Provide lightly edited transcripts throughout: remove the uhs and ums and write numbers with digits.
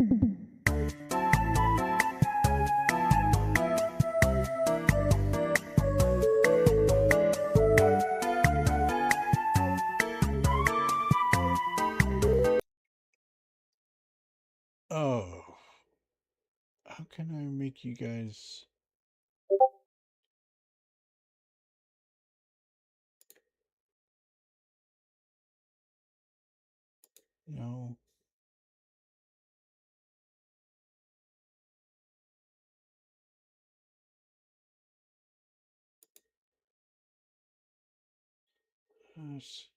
Oh, how can I make you guys... No. Let's...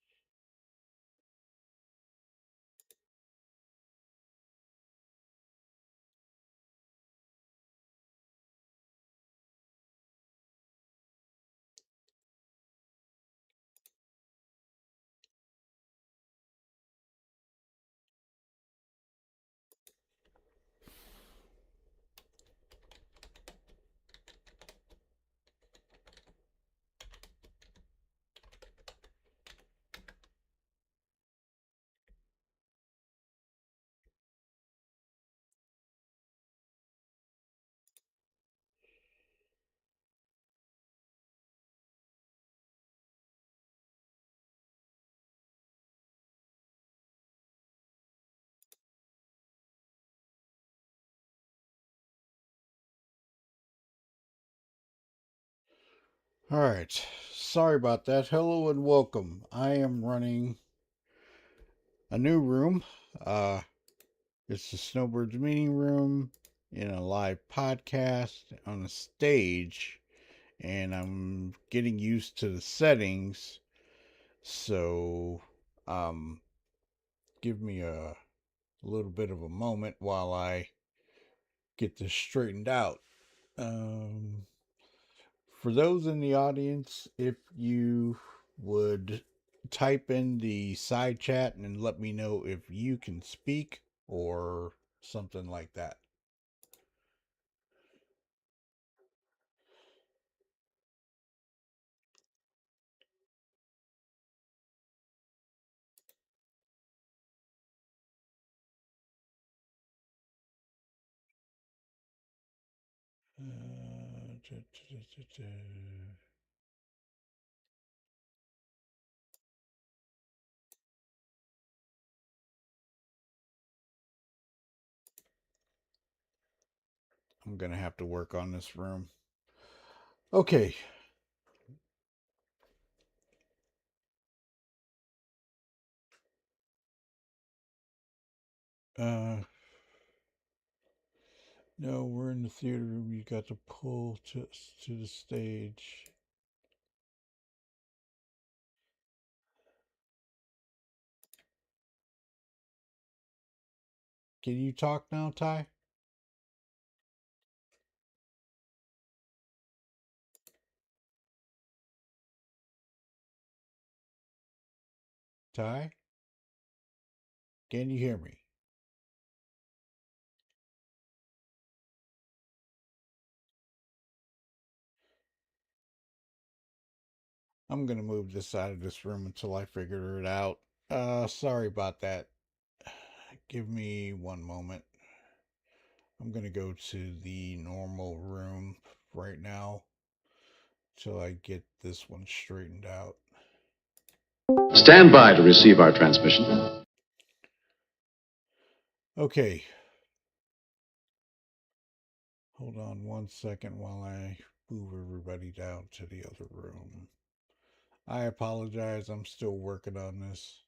All right. Sorry about that. Hello and welcome. I am running a new room. It's the Snowbirds meeting room in a live podcast on a stage, and I'm getting used to the settings. So, give me a little bit of a moment while I get this straightened out. For those in the audience, if you would type in the side chat and let me know if you can speak or something like that. I'm going to have to work on this room. Okay. No, we're in the theater room. You got to pull to the stage. Can you talk now, Ty? Ty? Can you hear me? I'm going to move this out of this room until I figure it out. Sorry about that. Give me one moment. I'm going to go to the normal room right now till I get this one straightened out. Stand by to receive our transmission. Okay. Hold on one second while I move everybody down to the other room. I apologize. I'm still working on this.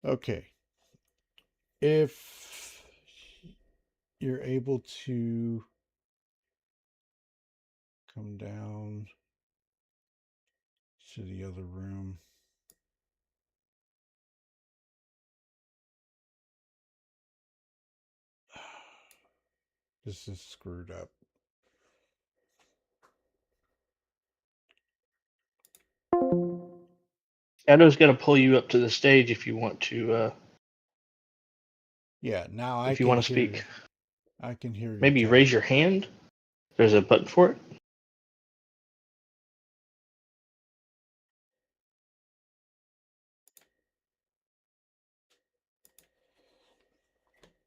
Okay. If you're able to come down to the other room. This is screwed up. Shadow's going to pull you up to the stage if you want to. Yeah, now I if you can want to hear speak, I can hear you. maybe raise your hand. There's a button for it.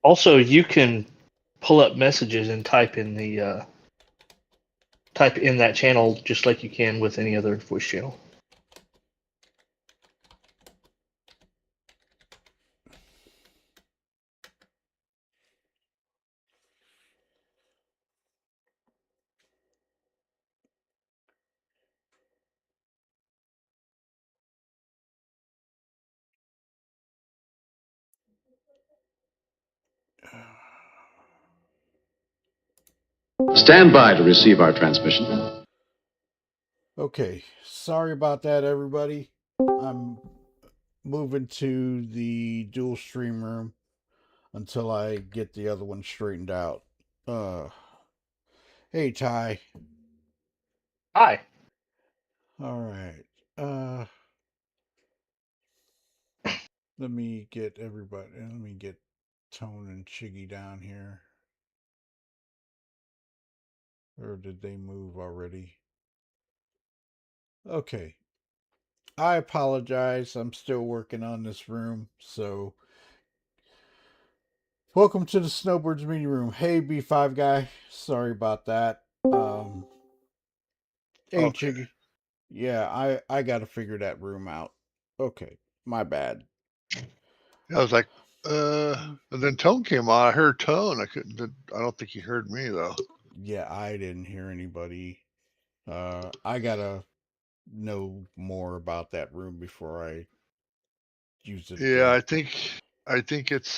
Also, you can pull up messages and type in that channel just like you can with any other voice channel. Stand by to receive our transmission. Okay, sorry about that, everybody. I'm moving to the dual stream room until I get the other one straightened out. Hey Ty. Hi. All right. Let me get everybody. Let me get Tone and Chiggy down here. Or did they move already? Okay. I apologize. I'm still working on this room. So, welcome to the Snowbirds meeting room. Hey, B5 guy. Sorry about that. Hey, Okay. Chiggy. Yeah, I got to figure that room out. Okay. My bad. I was like, and then Tone came on. I heard Tone. I don't think he heard me though. Yeah, I didn't hear anybody. I gotta know more about that room before I use it Yeah, again. I think it's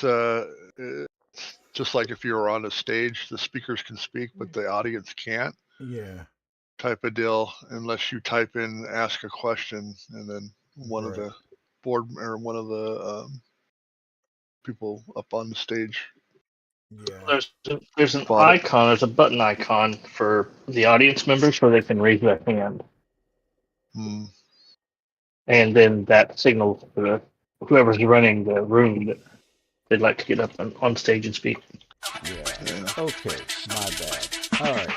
just like if you were on a stage, the speakers can speak, but the audience can't. Yeah. Type of deal, unless you type in ask a question, and then one of Right. the board or one of the people up on the stage. Yeah. There's an Bought it. icon. There's a button icon for the audience members where they can raise their hand, and then that signals to whoever's running the room that they'd like to get up on stage and speak. Yeah. Okay. My bad. All right.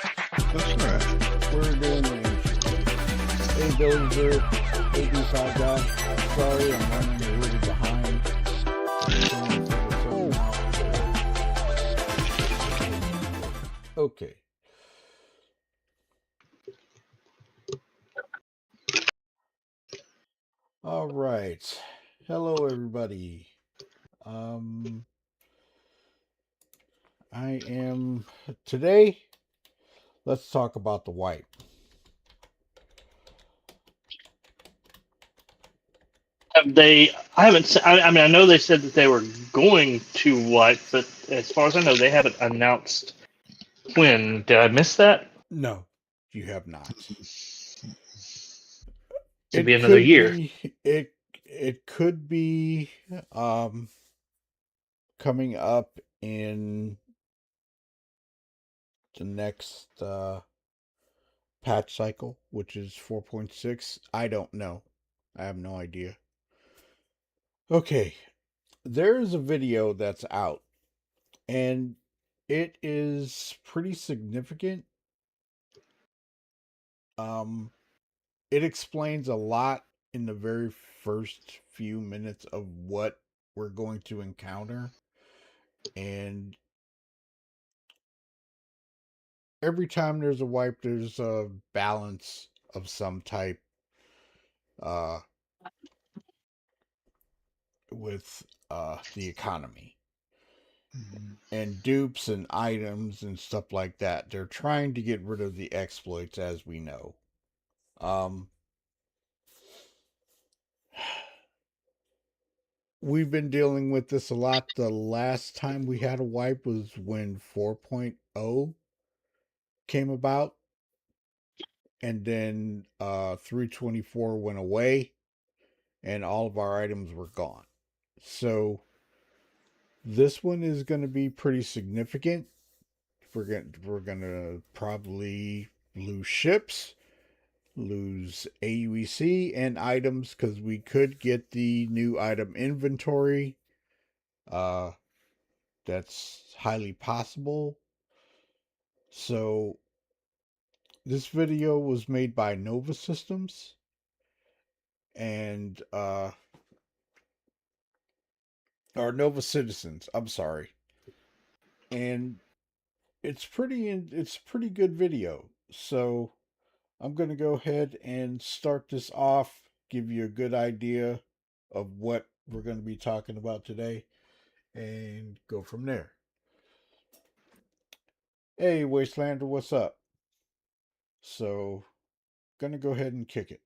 That's all right. We're doing the intro. Hey, Dozer. Hey, B5 guy. Sorry, I'm running a little behind. Trying to figure something out. Okay. All right. Hello, everybody. I am today. Let's talk about the wipe. Have they? I haven't. I mean, I know they said that they were going to wipe, but as far as I know, they haven't announced when. Did I miss that? No, you have not. Could be It another could year. be. It could be. Coming up in the next patch cycle, which is 4.6. I don't know. I have no idea. Okay, there's a video that's out, and it is pretty significant. It explains a lot in the very first few minutes of what we're going to encounter, and every time there's a wipe, there's a balance of some type. Uh, with the economy and dupes and items and stuff like that. They're trying to get rid of the exploits, as we know. We've been dealing with this a lot. The last time we had a wipe was when 4.0 came about, and then 324 went away, and all of our items were gone. So this one is going to be pretty significant. We're gonna probably lose ships. lose AUEC and items because we could get the new item inventory. That's highly possible. So this video was made by Nova Systems and or Nova Citizens, I'm sorry. And it's pretty good video. So I'm going to go ahead and start this off, give you a good idea of what we're going to be talking about today, and go from there. Hey, Wastelander, what's up? So, gonna go ahead and kick it.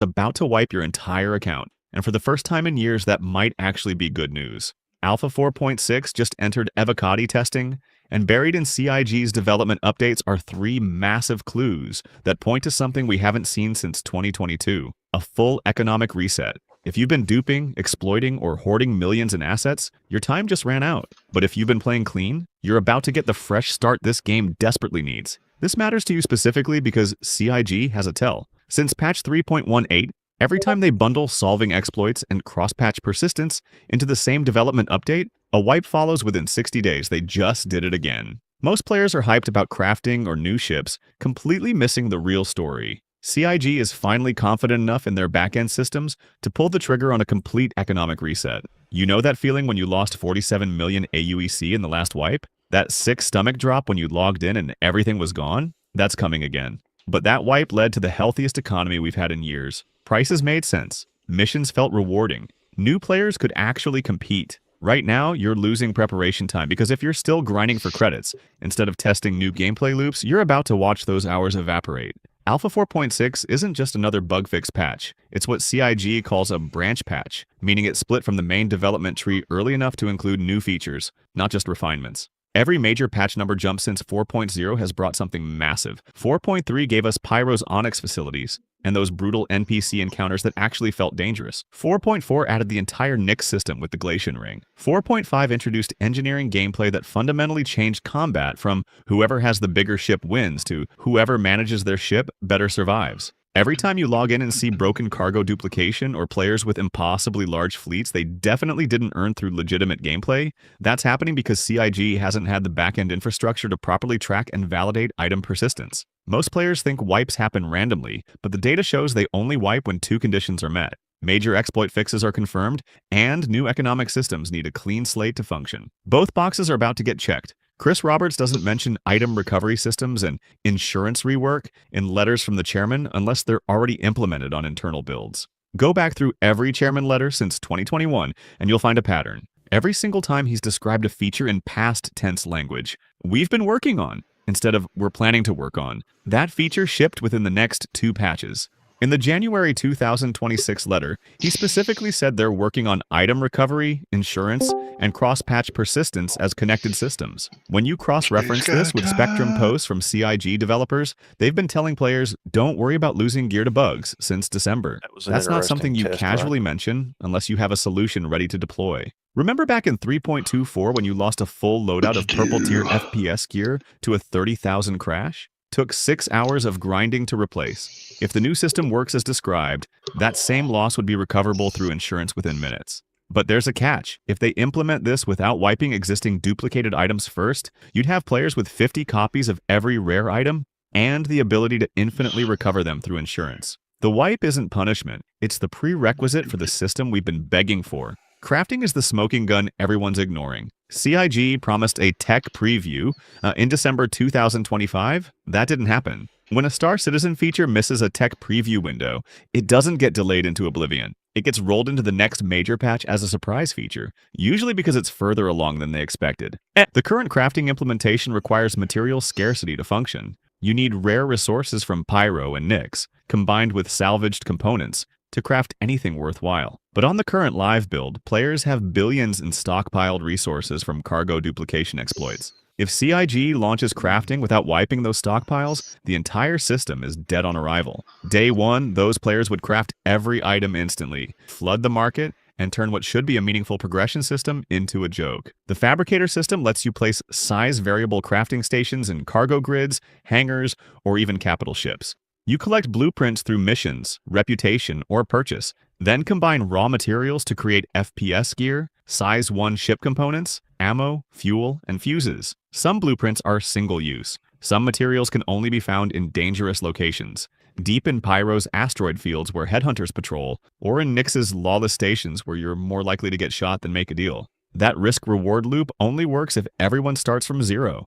About to wipe your entire account, and for the first time in years, that might actually be good news. Alpha 4.6 just entered Evocati testing, and buried in CIG's development updates are 3 massive clues that point to something we haven't seen since 2022, a full economic reset. If you've been duping, exploiting, or hoarding millions in assets, your time just ran out. But if you've been playing clean, you're about to get the fresh start this game desperately needs. This matters to you specifically because CIG has a tell. Since patch 3.18, every time they bundle solving exploits and cross-patch persistence into the same development update, a wipe follows within 60 days. They just did it again. Most players are hyped about crafting or new ships, completely missing the real story. CIG is finally confident enough in their backend systems to pull the trigger on a complete economic reset. You know that feeling when you lost 47 million AUEC in the last wipe? That sick stomach drop when you logged in and everything was gone? That's coming again. But that wipe led to the healthiest economy we've had in years. Prices made sense. Missions felt rewarding. New players could actually compete. Right now, you're losing preparation time because if you're still grinding for credits instead of testing new gameplay loops, you're about to watch those hours evaporate. Alpha 4.6 isn't just another bug fix patch. It's what CIG calls a branch patch, meaning it split from the main development tree early enough to include new features, not just refinements. Every major patch number jump since 4.0 has brought something massive. 4.3 gave us Pyro's Onyx facilities, and those brutal NPC encounters that actually felt dangerous. 4.4 added the entire Nyx system with the Glacian Ring. 4.5 introduced engineering gameplay that fundamentally changed combat from whoever has the bigger ship wins to whoever manages their ship better survives. Every time you log in and see broken cargo duplication or players with impossibly large fleets they definitely didn't earn through legitimate gameplay, that's happening because CIG hasn't had the backend infrastructure to properly track and validate item persistence. Most players think wipes happen randomly, but the data shows they only wipe when 2 conditions are met. Major exploit fixes are confirmed, and new economic systems need a clean slate to function. Both boxes are about to get checked. Chris Roberts doesn't mention item recovery systems and insurance rework in letters from the chairman unless they're already implemented on internal builds. Go back through every chairman letter since 2021 and you'll find a pattern. Every single time he's described a feature in past tense language, "we've been working on," instead of "we're planning to work on." That feature shipped within the next 2 patches. In the January 2026 letter, he specifically said they're working on item recovery, insurance, and cross-patch persistence as connected systems. When you cross-reference this with Spectrum posts from CIG developers, they've been telling players, don't worry about losing gear to bugs since December. That's not something you casually mention unless you have a solution ready to deploy. Remember back in 3.24 when you lost a full loadout of purple tier FPS gear to a 30,000 crash? Took 6 hours of grinding to replace. If the new system works as described, that same loss would be recoverable through insurance within minutes. But there's a catch. If they implement this without wiping existing duplicated items first, you'd have players with 50 copies of every rare item and the ability to infinitely recover them through insurance. The wipe isn't punishment. It's the prerequisite for the system we've been begging for. Crafting is the smoking gun everyone's ignoring. CIG promised a tech preview in December 2025. That didn't happen. When a Star Citizen feature misses a tech preview window, it doesn't get delayed into oblivion. It gets rolled into the next major patch as a surprise feature, usually because it's further along than they expected. The current crafting implementation requires material scarcity to function. You need rare resources from Pyro and Nyx, combined with salvaged components, to craft anything worthwhile. But on the current live build, players have billions in stockpiled resources from cargo duplication exploits. If CIG launches crafting without wiping those stockpiles, the entire system is dead on arrival. Day 1, those players would craft every item instantly, flood the market, and turn what should be a meaningful progression system into a joke. The Fabricator system lets you place size-variable crafting stations in cargo grids, hangars, or even capital ships. You collect blueprints through missions, reputation, or purchase, then combine raw materials to create FPS gear, size 1 ship components, ammo, fuel, and fuses. Some blueprints are single-use. Some materials can only be found in dangerous locations, deep in Pyro's asteroid fields where headhunters patrol, or in Nyx's lawless stations where you're more likely to get shot than make a deal. That risk-reward loop only works if everyone starts from zero.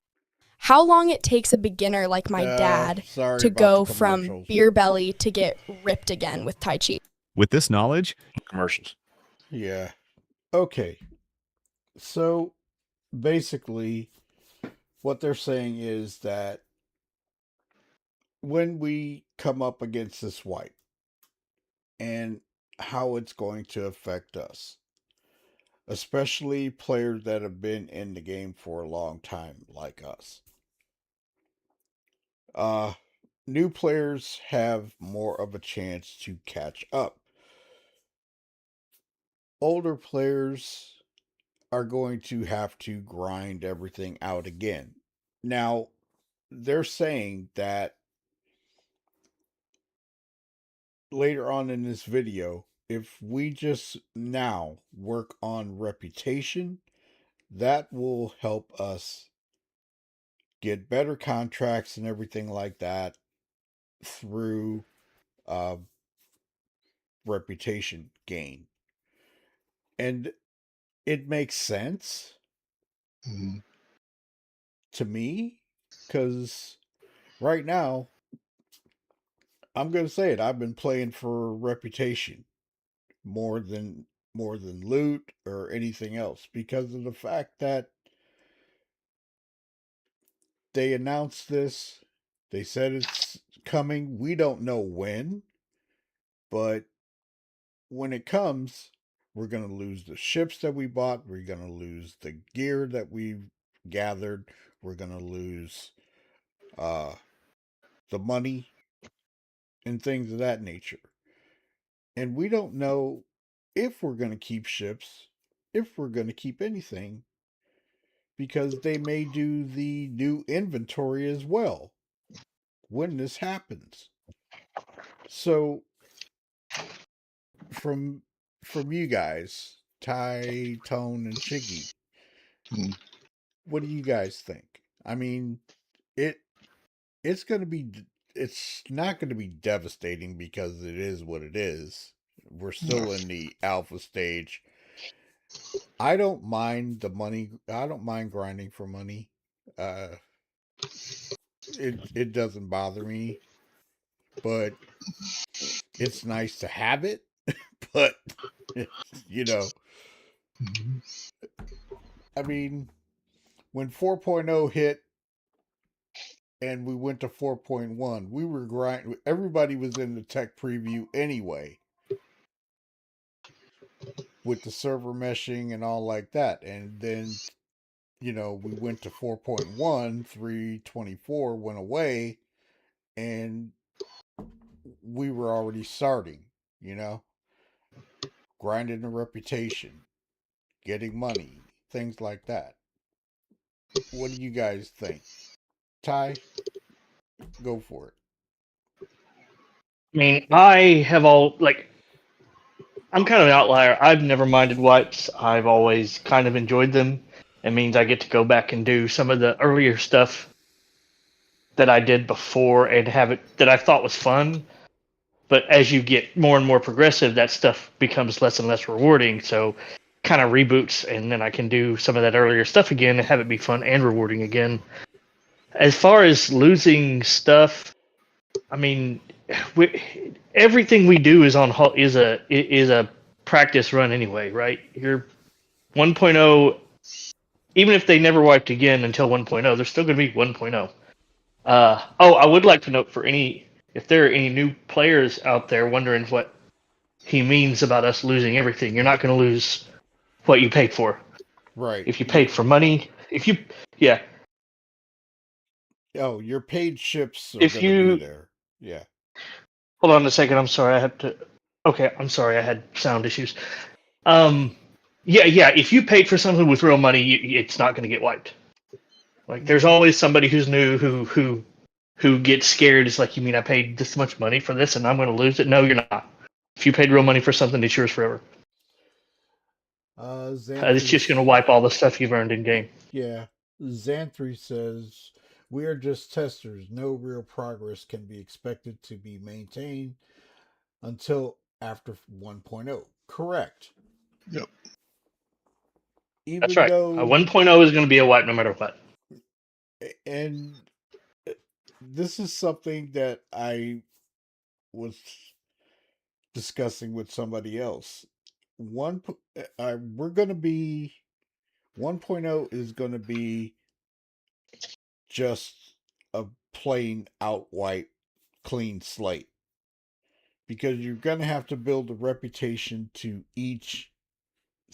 How long it takes a beginner like my dad sorry to about go the from commercials. beer belly to get ripped again with Tai Chi. With this knowledge, Commercials. Yeah. Okay. So basically, what they're saying is that when we come up against this white and how it's going to affect us, especially players that have been in the game for a long time like us. New players have more of a chance to catch up. Older players are going to have to grind everything out again. Now, they're saying that later on in this video, if we just now work on reputation, that will help us get better contracts and everything like that through reputation gain. And it makes sense to me, because right now, I'm going to say it, I've been playing for reputation more than loot or anything else, because of the fact that they announced this, they said it's coming. We don't know when, but when it comes, we're going to lose the ships that we bought, we're going to lose the gear that we've gathered, we're going to lose the money and things of that nature. And we don't know if we're going to keep ships, if we're going to keep anything, because they may do the new inventory as well when this happens. So from you guys, Ty, Tone, and Shiggy, what do you guys think? I mean, it's going to be, it's not going to be devastating because it is what it is. We're still in the alpha stage. I don't mind the money. I don't mind grinding for money. It doesn't bother me, but it's nice to have it. But you know, I mean, when 4.0 hit and we went to 4.1, we were grinding. Everybody was in the tech preview anyway, with the server meshing and all like that. And then, you know, we went to 4.1, 324 went away, and we were already starting, you know, grinding a reputation, getting money, things like that. What do you guys think? Ty, go for it. I mean, I'm kind of an outlier. I've never minded wipes. I've always kind of enjoyed them. It means I get to go back and do some of the earlier stuff that I did before and have it that I thought was fun. But as you get more and more progressive, that stuff becomes less and less rewarding. So kind of reboots, and then I can do some of that earlier stuff again and have it be fun and rewarding again. As far as losing stuff, I mean, everything we do is a practice run anyway, right? Your 1.0, even if they never wiped again until 1.0, they're still going to be 1.0. I would like to note if there are any new players out there wondering what he means about us losing everything, you're not going to lose what you paid for. Right. If you paid for money, Oh, your paid ships are going to be there. Yeah. Hold on a second. I'm sorry. I'm sorry. I had sound issues. If you paid for something with real money, it's not going to get wiped. Like, there's always somebody who's new who who gets scared. It's like, you mean I paid this much money for this and I'm going to lose it? No, you're not. If you paid real money for something, it's yours forever. It's just going to wipe all the stuff you've earned in game. Yeah. Xanthri says, we are just testers. No real progress can be expected to be maintained until after 1.0. Correct. Yep. Even That's right. though 1.0 is going to be a wipe no matter what. And this is something that I was discussing with somebody else. We're going to be 1.0 is going to be just a plain out white clean slate, because you're going to have to build a reputation to each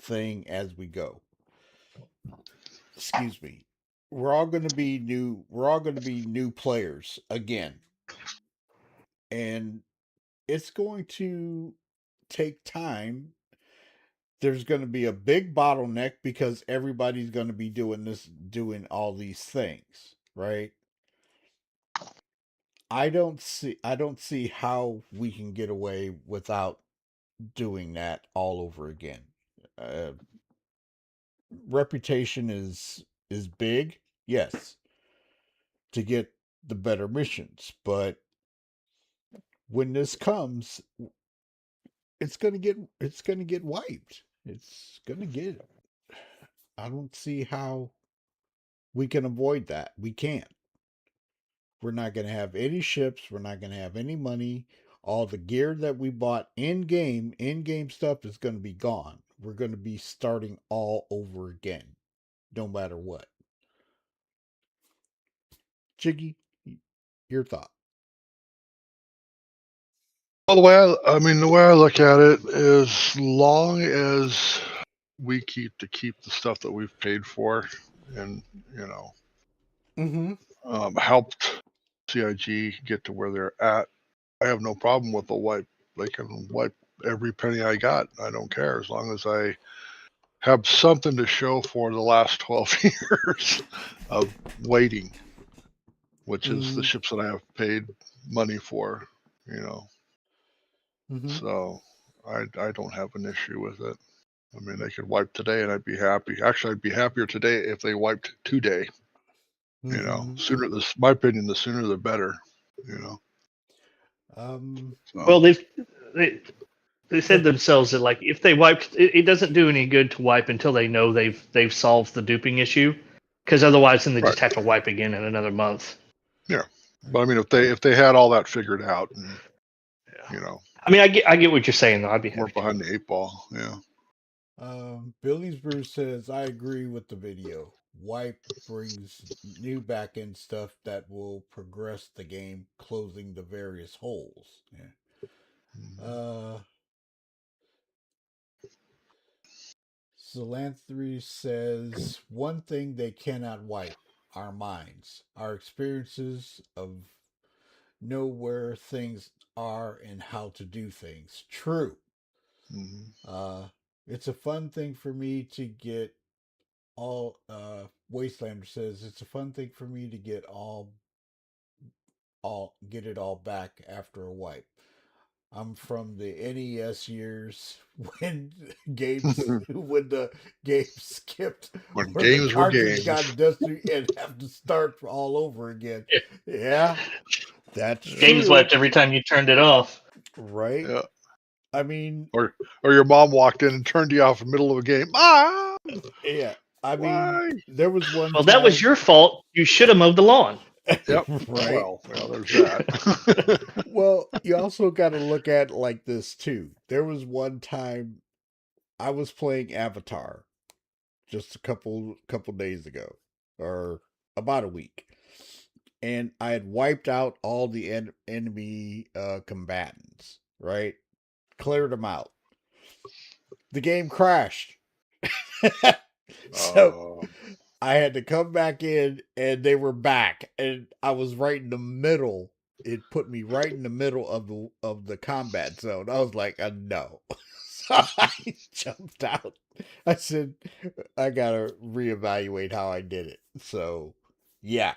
thing as we go. Excuse me. We're all going to be new players again. And it's going to take time. There's going to be a big bottleneck because everybody's going to be doing all these things, right? I don't see how we can get away without doing that all over again. Uh, Reputation is big, yes, to get the better missions, but when this comes, it's gonna get wiped. It's gonna get. I don't see how we can avoid that. We can't. We're not gonna have any ships. We're not gonna have any money. All the gear that we bought in game stuff is gonna be gone. We're gonna be starting all over again, no matter what. Jiggy, your thought. Well, the way I look at it is, as long as we keep the stuff that we've paid for, and helped CIG get to where they're at, I have no problem with the wipe. They can wipe every penny I got. I don't care, as long as I have something to show for the last 12 years of waiting, which is the ships that I have paid money for. So I don't have an issue with it. I mean, they could wipe today and I'd be happy. Actually, I'd be happier today if they wiped today. Sooner. This, my opinion, the sooner the better. Well, they said themselves that, like, if they wiped, it doesn't do any good to wipe until they know they've solved the duping issue, because otherwise, then they just have to wipe again in another month. Yeah, but I mean, if they had all that figured out, and I mean, I get what you're saying, though. I'd be more behind the 8 ball. Yeah. Billy's Brew says, I agree with the video. Wipe brings new backend stuff that will progress the game, closing the various holes. Yeah. Zolanthry says, one thing they cannot wipe: our minds, our experiences of know where things are and how to do things. True. It's a fun thing for me to get all Wastelander says it's a fun thing for me to get get it all back after a wipe. I'm from the NES years when when the games skipped, when games the cartridge got dusty and have to start all over again. Yeah, that's games true. wiped every time you turned it off. Right. Yeah. I mean, or your mom walked in and turned you off in the middle of a game. Yeah. I mean, there was one. Well, that was your fault. You should have mowed the lawn. Yep. Right. Well, there's that. Well, you also got to look at it like this too. There was one time I was playing Avatar just a couple days ago, or about a week, and I had wiped out all the enemy combatants. Right, cleared them out. The game crashed. So I had to come back in, and they were back, and I was right in the middle. It put me right in the middle of the combat zone. I was like, no. So I jumped out. I said, I gotta reevaluate how I did it. So, yeah.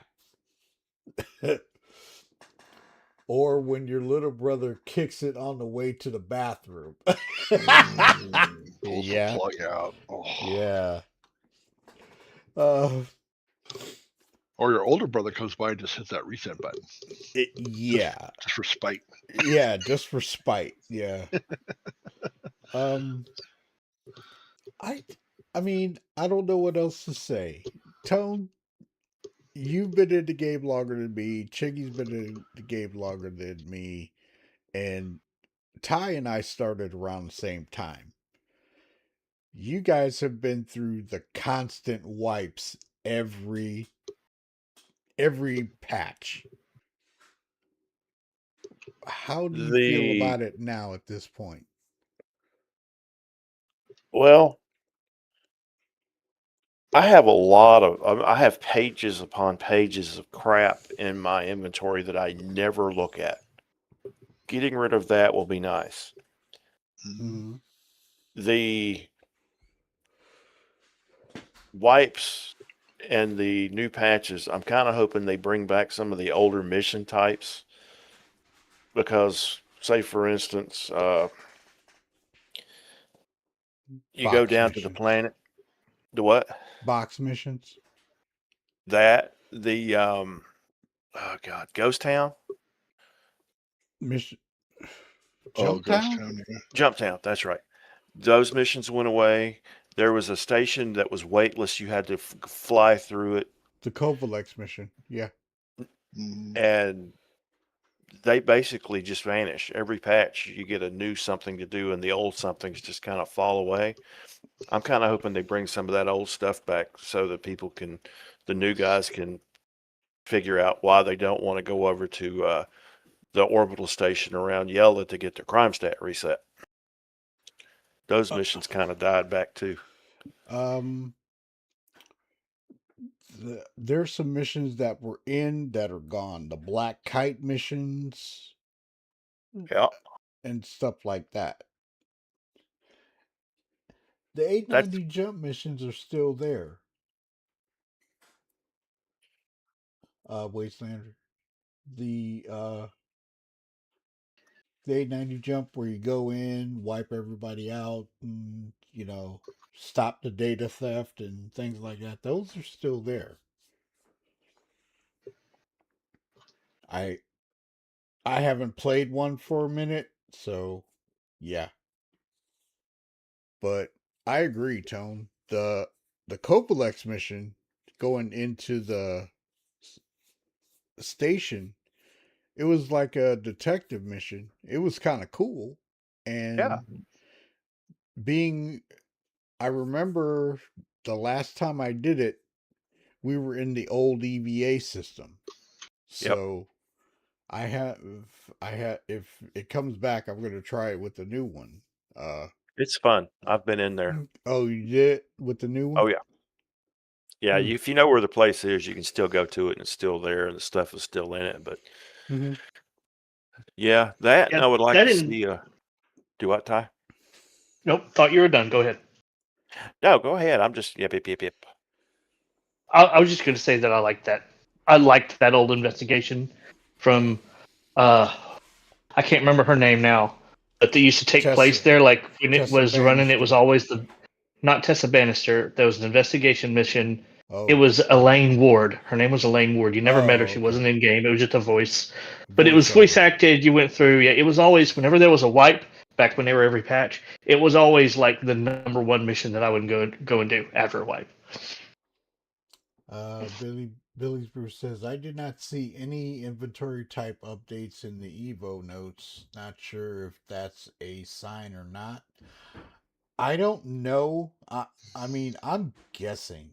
or when your little brother kicks it on the way to the bathroom. Pulls Yeah. the plug out. Oh. Yeah. Uh, Or your older brother comes by and just hits that reset button. yeah. Just for spite. Yeah, just for spite. Yeah. I mean, I don't know what else to say. Tone, you've been in the game longer than me. Chiggy's been in the game longer than me. And Ty and I started around the same time. You guys have been through the constant wipes every patch. How do you feel about it now at this point? Well, I have pages upon pages of crap in my inventory that I never look at. Getting rid of that will be nice. Mm-hmm. The wipes and the new patches, I'm kind of hoping they bring back some of the older mission types. Because, say for instance, you go down to the planet. The what? Box missions. That oh god, Ghost Town. Mission. Oh, Jump Ghost Town? Town. Yeah. Jump Town. That's right. Those missions went away. There was a station that was weightless. You had to fly through it, The Kovalex mission. Yeah. and they basically just vanish. Every patch, you get a new something to do, and the old somethings just kind of fall away. I'm kind of hoping they bring some of that old stuff back so that the new guys can figure out why they don't want to go over to the orbital station around Yella to get their crime stat reset. Those missions kind of died back too. There's some missions that were in that are gone. The Black Kite missions. Yeah. And stuff like that. The 890 jump missions are still there. Wastelander. The 890 jump where you go in, wipe everybody out, and stop the data theft and things like that. Those are still there. I haven't played one for a minute, so yeah. But I agree, Tone. The Copalex mission going into the station, it was like a detective mission. It was kind of cool. And I remember the last time I did it, we were in the old EVA system. So if it comes back, I'm going to try it with the new one. It's fun. I've been in there. Oh, you did with the new one? Oh yeah. Yeah, if you know where the place is, you can still go to it and it's still there and the stuff is still in it. But yeah, and I would like to see do what, Ty? Nope, thought you were done. Go ahead. No, go ahead. I'm just yep. I was just going to say that I like that. I liked that old investigation from I can't remember her name now, but they used to take place there. Like when it was running, it was always not Tessa Bannister. There was an investigation mission. Oh. It was Elaine Ward. Her name was Elaine Ward. You never met her. She wasn't in game. It was just a voice. But it was voice acted. You went through. Yeah, it was always whenever there was a wipe. Back when they were every patch, it was always like the number one mission that I would go and do after a wipe. Billy's Bruce says, I did not see any inventory type updates in the Evo notes. Not sure if that's a sign or not. I don't know. I mean, I'm guessing.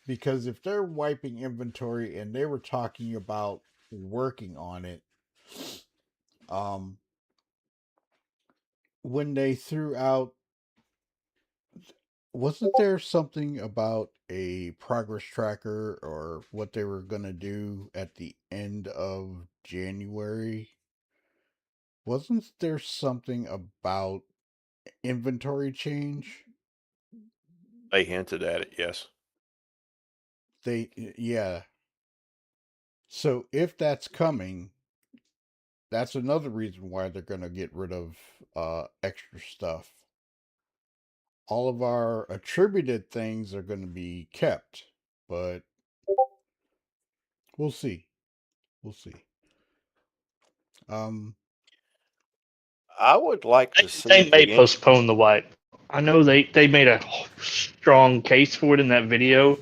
Because if they're wiping inventory and they were talking about working on it, when they threw out, wasn't there something about a progress tracker or what they were going to do at the end of January? Wasn't there something about inventory change? They hinted at it, yes. Yeah. So if that's coming, that's another reason why they're going to get rid of extra stuff. All of our attributed things are going to be kept, but we'll see. We'll see. I would like to They see may the postpone the wipe. I know they made a strong case for it in that video.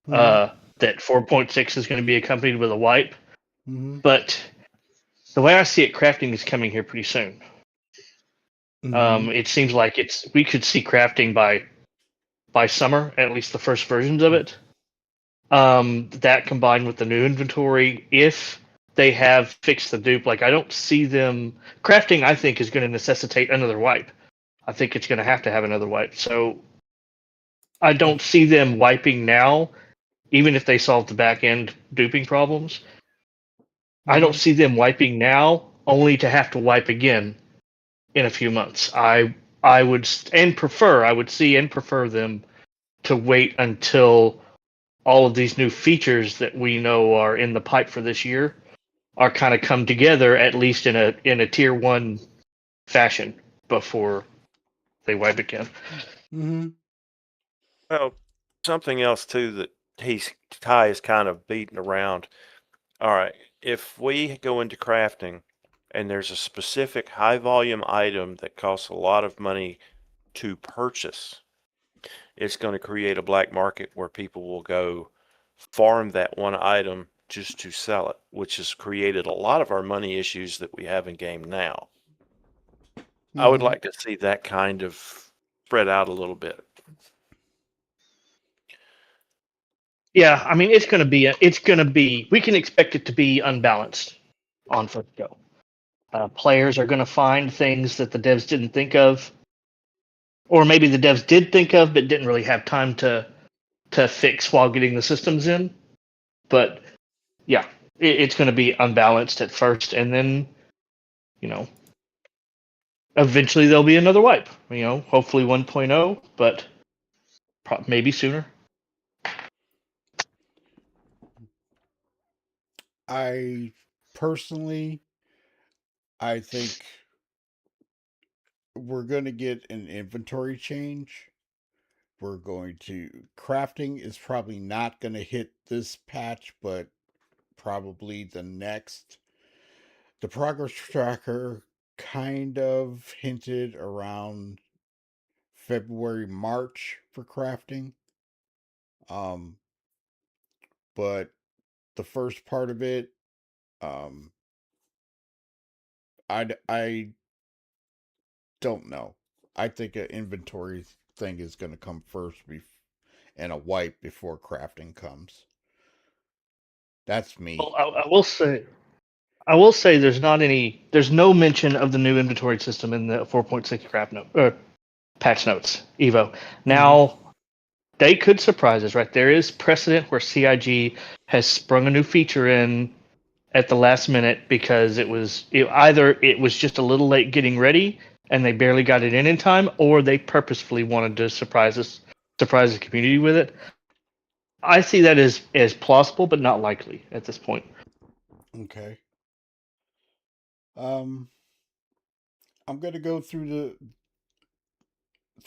Mm-hmm. That 4.6 is going to be accompanied with a wipe, Mm-hmm. but the way I see it, crafting is coming here pretty soon. Mm-hmm. It seems like we could see crafting by summer, at least the first versions of it. That combined with the new inventory, if they have fixed the dupe, like I don't see them crafting. I think is going to necessitate another wipe. I think it's going to have another wipe. So I don't see them wiping now, even if they solve the back end duping problems. I don't see them wiping now, only to have to wipe again in a few months. I would prefer them to wait until all of these new features that we know are in the pipe for this year are kind of come together, at least in a tier 1 fashion, before they wipe again. Mm-hmm. well, something else too that Ty is kind of beating around. All right, if we go into crafting and there's a specific high volume item that costs a lot of money to purchase, it's going to create a black market where people will go farm that one item just to sell it, which has created a lot of our money issues that we have in game now. I would like to see that kind of spread out a little bit. Yeah, I mean it's going to be we can expect it to be unbalanced on first go. Players are going to find things that the devs didn't think of, or maybe the devs did think of but didn't really have time to fix while getting the systems in. But yeah, it's going to be unbalanced at first, and then eventually there'll be another wipe. Hopefully 1.0, but maybe sooner. I personally, I think we're going to get an inventory change. We're going to crafting is probably not going to hit this patch, but probably the next. The progress tracker kind of hinted around February, March for crafting. But the first part of it, I don't know. I think an inventory thing is going to come first, and a wipe before crafting comes. That's me. Well, I will say there's no mention of the new inventory system in the 4.6 craft note patch notes Evo. Now they could surprise us, right? There is precedent where CIG has sprung a new feature in at the last minute because it was just a little late getting ready and they barely got it in time, or they purposefully wanted to surprise the community with it. I see that as plausible, but not likely at this point. Okay. I'm gonna go through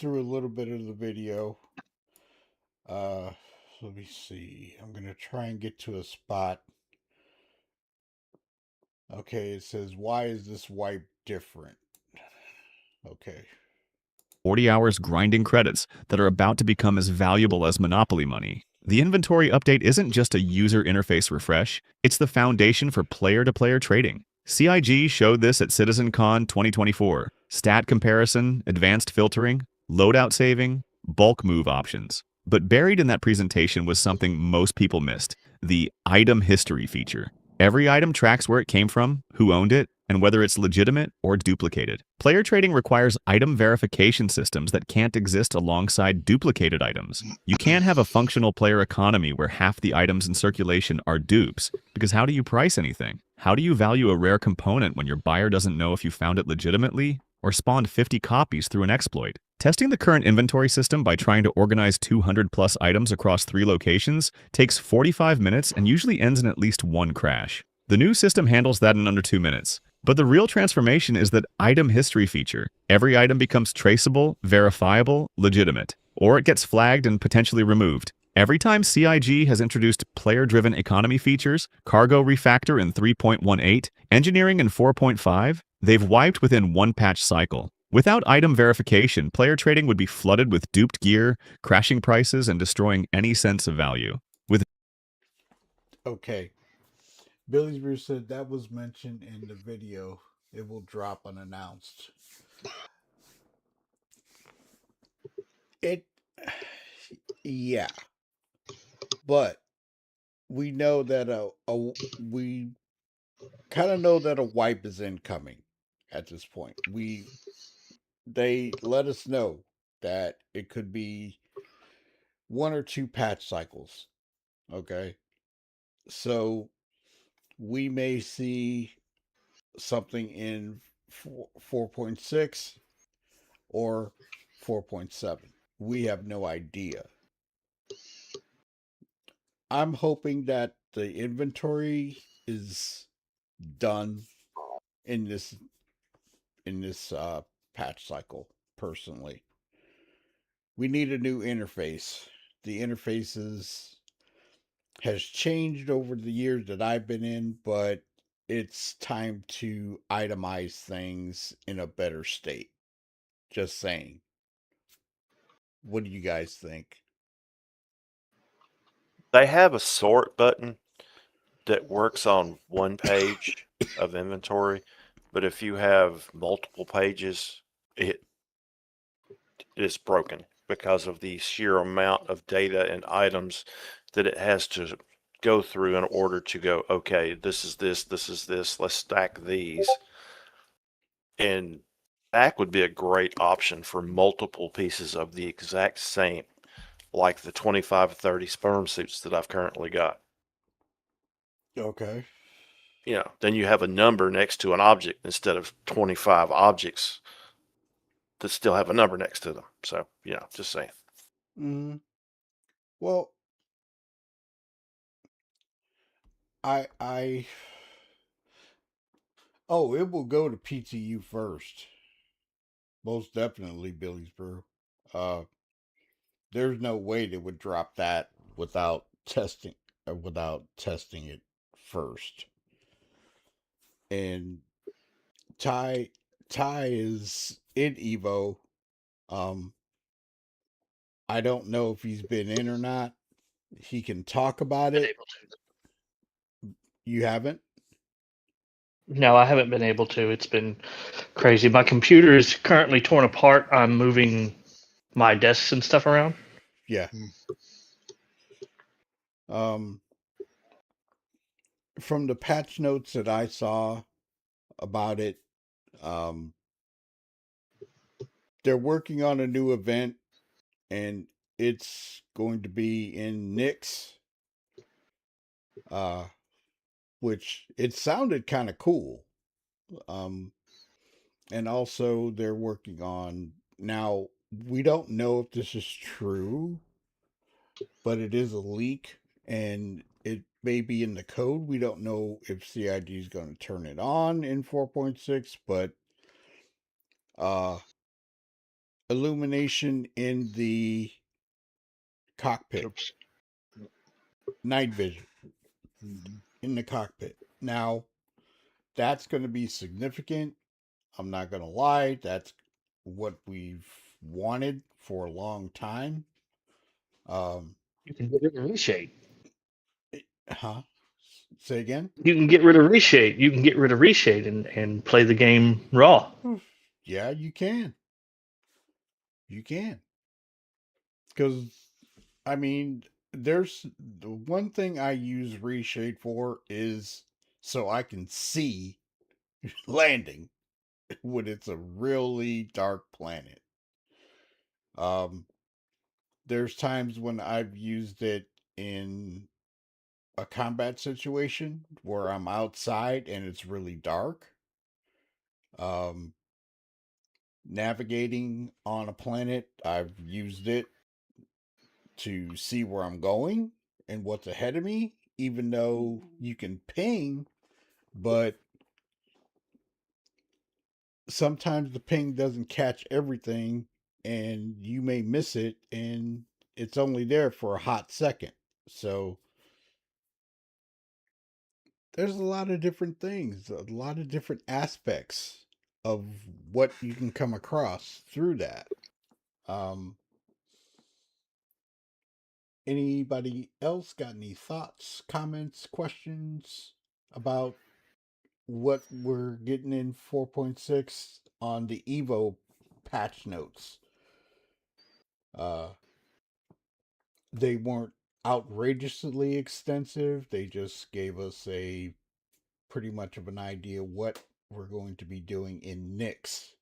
a little bit of the video. Let me see. I'm gonna try and get to a spot. Okay, it says, why is this wipe different? Okay. 40 hours grinding credits that are about to become as valuable as Monopoly money. The inventory update isn't just a user interface refresh, it's the foundation for player-to-player trading. CIG showed this at CitizenCon 2024. Stat comparison, advanced filtering, loadout saving, bulk move options. But buried in that presentation was something most people missed, the item history feature. Every item tracks where it came from, who owned it, and whether it's legitimate or duplicated. Player trading requires item verification systems that can't exist alongside duplicated items. You can't have a functional player economy where half the items in circulation are dupes, because how do you price anything? How do you value a rare component when your buyer doesn't know if you found it legitimately or spawned 50 copies through an exploit? Testing the current inventory system by trying to organize 200 plus items across 3 locations takes 45 minutes and usually ends in at least one crash. The new system handles that in under 2 minutes. But the real transformation is that item history feature. Every item becomes traceable, verifiable, legitimate, or it gets flagged and potentially removed. Every time CIG has introduced player-driven economy features, cargo refactor in 3.18, engineering in 4.5, they've wiped within one patch cycle. Without item verification, player trading would be flooded with duped gear, crashing prices, and destroying any sense of value. Okay. Billy's Brew said that was mentioned in the video. It will drop unannounced. Yeah. But we know that we kind of know that a wipe is incoming at this point. They let us know that it could be 1 or 2 patch cycles. Okay. So we may see something in 4.6 or 4.7. We have no idea. I'm hoping that the inventory is done in this patch cycle. Personally, we need a new interface. The interfaces has changed over the years that I've been in, but it's time to itemize things in a better state. Just saying. What do you guys think? They have a sort button that works on one page of inventory, but if you have multiple pages, it is broken because of the sheer amount of data and items that it has to go through in order to go, okay, this is this, let's stack these. And stack would be a great option for multiple pieces of the exact same, like the 25-30 sperm suits that I've currently got. Okay. You know, then you have a number next to an object instead of 25 objects that still have a number next to them. So, you know, just saying. Well, I oh, it will go to PTU first. Most definitely, Billy's Brew. Uh, there's no way they would drop that without testing it first. And Ty is in Evo. Um, I don't know if he's been in or not. He can talk about Been it. able to. You haven't? No, I haven't been able to. It's been crazy. My computer is currently torn apart. I'm moving my desks and stuff around. Yeah. Um, from the patch notes that I saw about it, um, they're working on a new event, and it's going to be in Nix, uh, which it sounded kind of cool. Um, and also they're working on now. We don't know if this is true, but it is a leak, and it may be in the code. We don't know if CIG is going to turn it on in 4.6, but illumination in the cockpit, Oops. night vision in the cockpit. Now, that's going to be significant. I'm not going to lie. That's what we've wanted for a long time. You can get rid of reshade. Huh? Say again? You can get rid of reshade. You can get rid of reshade and play the game raw. Yeah, you can. You can. Because, I mean, there's the one thing I use reshade for is so I can see landing when it's a really dark planet. There's times when I've used it in a combat situation where I'm outside and it's really dark. Um, navigating on a planet. I've used it to see where I'm going and what's ahead of me, even though you can ping, but sometimes the ping doesn't catch everything and you may miss it, and it's only there for a hot second. So there's a lot of different things, a lot of different aspects of what you can come across through that. Um, Anybody else got any thoughts, comments, questions about what we're getting in 4.6 on the Evo patch notes? They weren't outrageously extensive. They just gave us a pretty much of an idea what we're going to be doing in Nix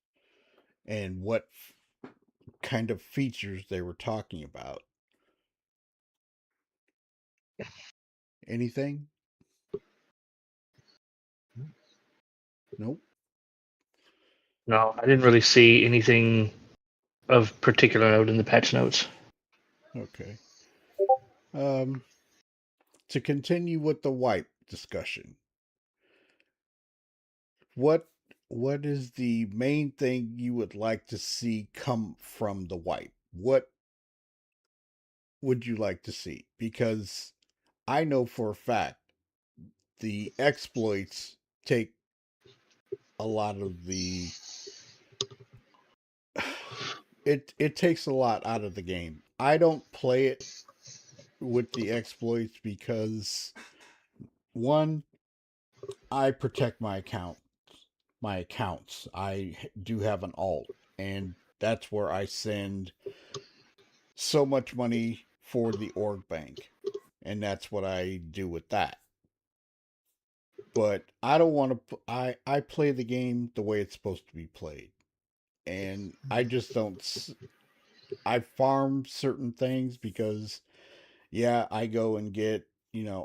and what kind of features they were talking about. Anything? Nope. No, I didn't really see anything of particular note in the patch notes. Okay. To continue with the wipe discussion, what what is the main thing you would like to see come from the wipe? What would you like to see? Because I know for a fact the exploits take a lot of the it takes a lot out of the game. I don't play it with the exploits because one, I protect my accounts. I do have an alt, and that's where I send so much money for the org bank, and that's what I do with that. But I don't want to. I play the game the way it's supposed to be played, and I just don't. I farm certain things because, yeah, I go and get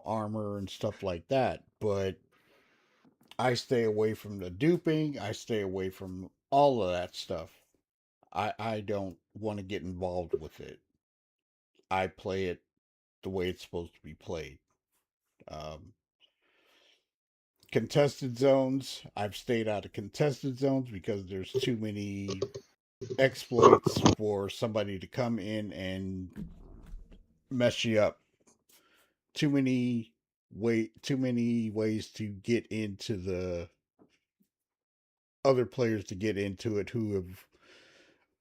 armor and stuff like that, but I stay away from the duping. I stay away from all of that stuff. I don't want to get involved with it. I play it the way it's supposed to be played. Um, Contested zones, I've stayed out of contested zones because there's too many exploits for somebody to come in and mess you up. Too many ways to get into the other players to get into it who have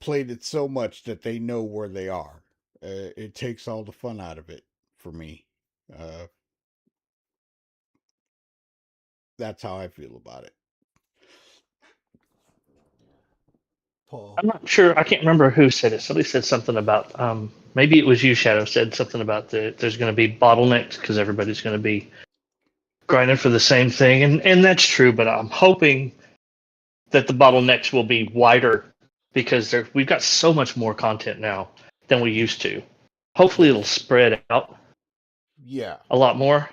played it so much that they know where they are. It takes all the fun out of it for me. Uh, that's how I feel about it. Paul. I'm not sure. I can't remember who said it. Somebody said something about maybe it was you, Shadow. Said something about there's going to be bottlenecks because everybody's going to be grinding for the same thing, and that's true. But I'm hoping that the bottlenecks will be wider because we've got so much more content now than we used to. Hopefully, it'll spread out Yeah. a lot more.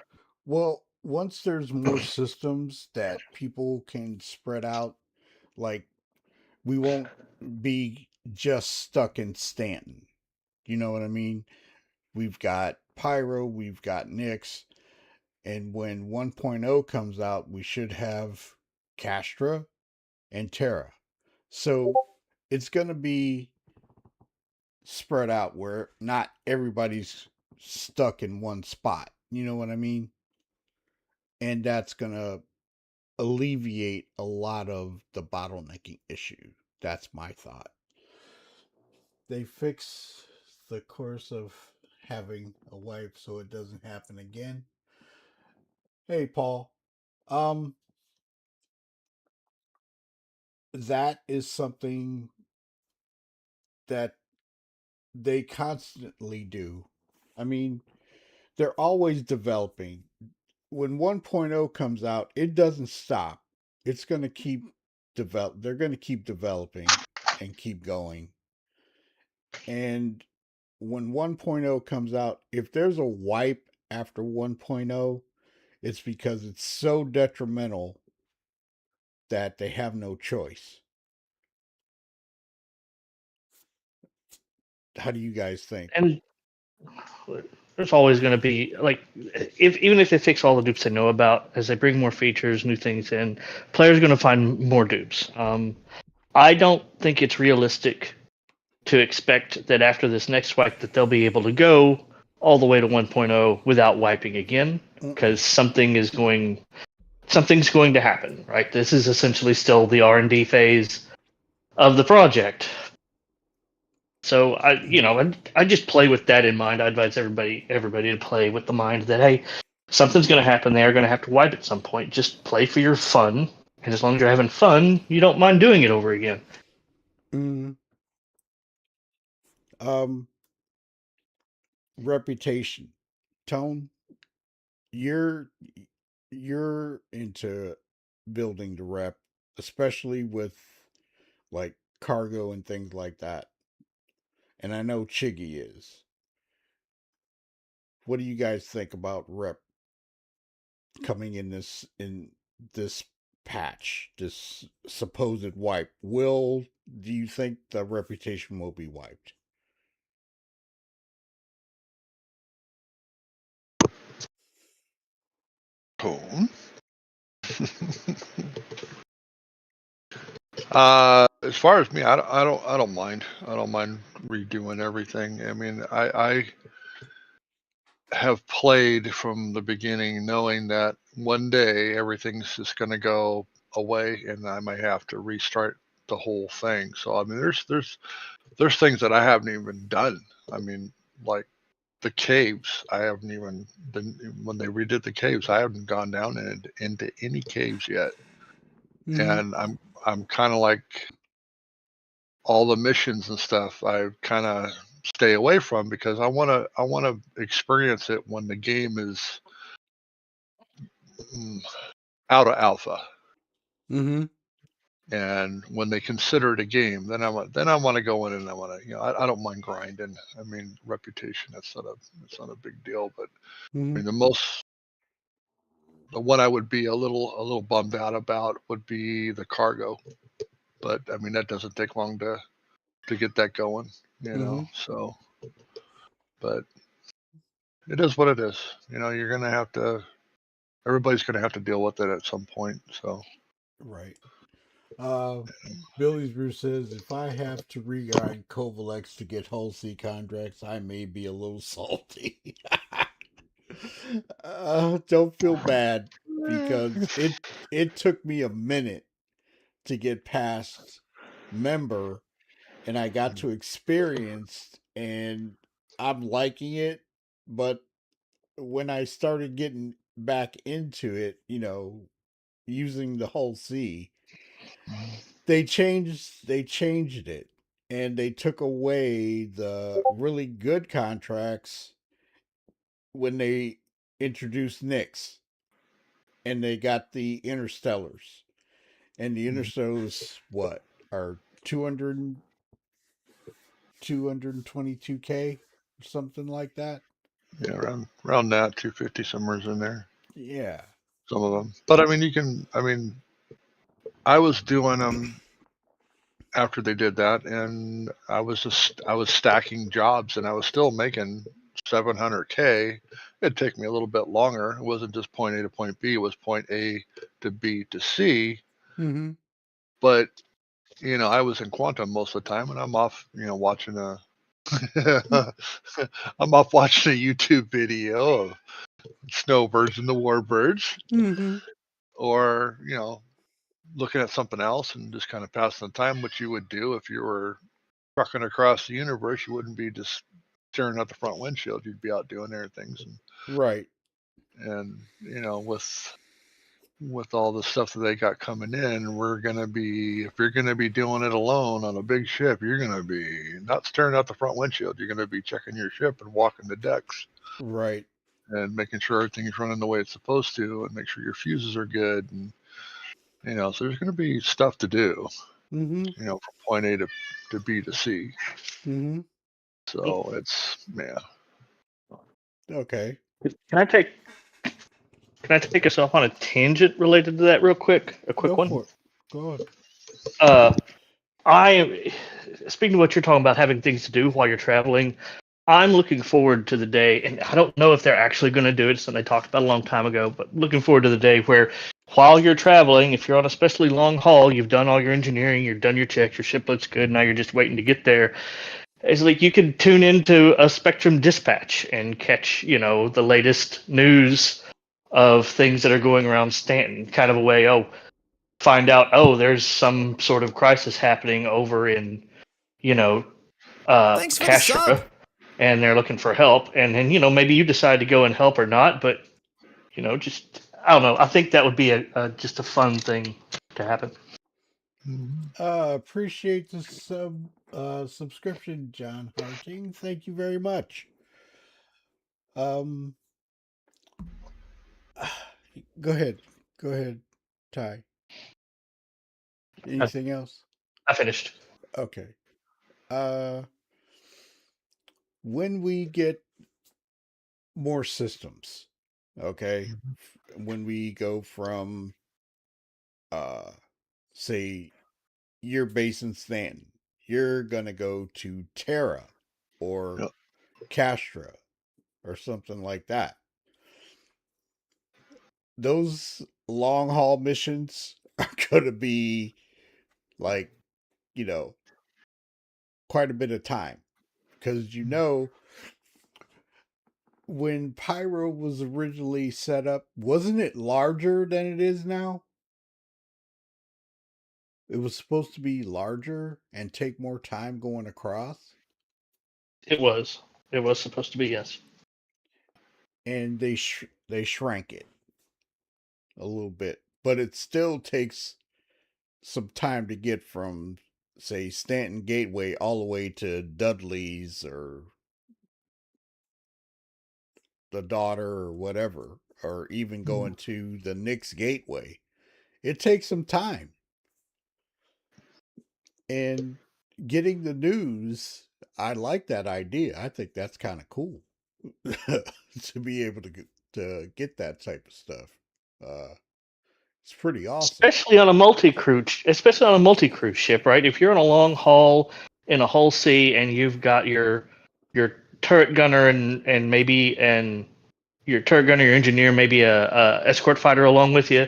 Well, once there's more systems that people can spread out, like we won't be just stuck in Stanton. You know what I mean? We've got Pyro, we've got Nix, and when 1.0 comes out, we should have Castra and Terra. So it's going to be spread out where not everybody's stuck in one spot. You know what I mean? And that's going to alleviate a lot of the bottlenecking issue. That's my thought. They fix the course of having a wipe so it doesn't happen again. Hey, Paul. Um, that is something that they constantly do. I mean, they're always developing. When 1.0 comes out, it doesn't stop. It's going to keep they're going to keep developing and keep going. And when 1.0 comes out, if there's a wipe after 1.0, it's because it's so detrimental that they have no choice. How do you guys think? And there's always going to be like, even if they fix all the dupes they know about, as they bring more features, new things in, players are going to find more dupes. I don't think it's realistic to expect that after this next wipe that they'll be able to go all the way to 1.0 without wiping again, because something's going to happen, right? This is essentially still the R&D phase of the project. So I just play with that in mind. I advise everybody to play with the mind that, hey, something's going to happen. They're going to have to wipe at some point. Just play for your fun, and as long as you're having fun, you don't mind doing it over again. Reputation, Tone. You're into building the rep, especially with like cargo and things like that. And I know Chiggy is. What do you guys think about rep coming in this patch, this supposed wipe? Do you think the reputation will be wiped? Tone. As far as me, I don't mind. I don't mind redoing everything. I mean, I have played from the beginning knowing that one day everything's just going to go away and I might have to restart the whole thing. So I mean, there's things that I haven't even done. I mean, like the caves, I haven't even been, when they redid the caves, I haven't gone down into any caves yet. And I'm kind of like all the missions and stuff I kind of stay away from because I want to experience it when the game is out of alpha. And when they consider it a game, then I want to go in and I want to, I don't mind grinding. I mean, reputation, it's not a big deal, but I mean, the one I would be a little bummed out about would be the cargo, but I mean, that doesn't take long to get that going, so, but it is what it is. You're going to have to, everybody's going to have to deal with it at some point. So, right. Billy's Brew says, if I have to regrind Kovalex to get Hull C contracts, I may be a little salty. Don't feel bad because it took me a minute to get past member, and I got to experience, and I'm liking it. But when I started getting back into it, using the Hull C, they changed it, and they took away the really good contracts when they introduced Nix, and they got the Interstellars, and the Interstellars what are 222K or something like that. Yeah, around that 250 somewhere's in there. Yeah, some of them. But I mean, I was doing them after they did that, and I was stacking jobs, and I was still making 700K. It'd take me a little bit longer. It wasn't just point A to point B. It was point A to B to C. But I was in quantum most of the time, and I'm off, watching I'm off watching a YouTube video of Snowbirds and the Warbirds, or looking at something else and just kind of passing the time, which you would do if you were trucking across the universe. You wouldn't be just staring at the front windshield. You'd be out doing other things. right. And with all the stuff that they got coming in, if you're gonna be doing it alone on a big ship, you're gonna be not staring at the front windshield. You're gonna be checking your ship and walking the decks. Right. And making sure everything's running the way it's supposed to, and make sure your fuses are good. And so there's going to be stuff to do, from point A to B to C. So it's, okay. Can I take us off on a tangent related to that real quick? A quick one. Go ahead. speaking of what you're talking about, having things to do while you're traveling, I'm looking forward to the day, and I don't know if they're actually going to do it. It's something they talked about a long time ago, but looking forward to the day where, while you're traveling, if you're on especially long haul, you've done all your engineering, you've done your checks, your ship looks good, now you're just waiting to get there. It's like you can tune into a Spectrum dispatch and catch, the latest news of things that are going around Stanton, kind of a way, find out, there's some sort of crisis happening over in, Thanks for the sub. Castro, and they're looking for help. And then, maybe you decide to go and help or not, but, just, I don't know. I think that would be just a fun thing to happen. Appreciate the subscription, John Harting. Thank you very much. Go ahead, Ty. Anything else? I finished. Okay. When we get more systems, okay, when we go from say you're based in Stanton, you're gonna go to Terra or Castra or something like that. Those long haul missions are gonna be like, quite a bit of time, because when Pyro was originally set up, wasn't it larger than it is now? It was supposed to be larger and take more time going across. It was supposed to be, yes. And they shrank it a little bit, but it still takes some time to get from, say, Stanton Gateway all the way to Dudley's or the Daughter or whatever, or even going to the Knicks Gateway. It takes some time. And getting the news, I like that idea. I think that's kind of cool to be able to get that type of stuff. It's pretty awesome. Especially on a multi-cruise ship, right? If you're on a long haul in a hull sea and you've got your turret gunner and your turret gunner, your engineer, maybe a escort fighter along with you.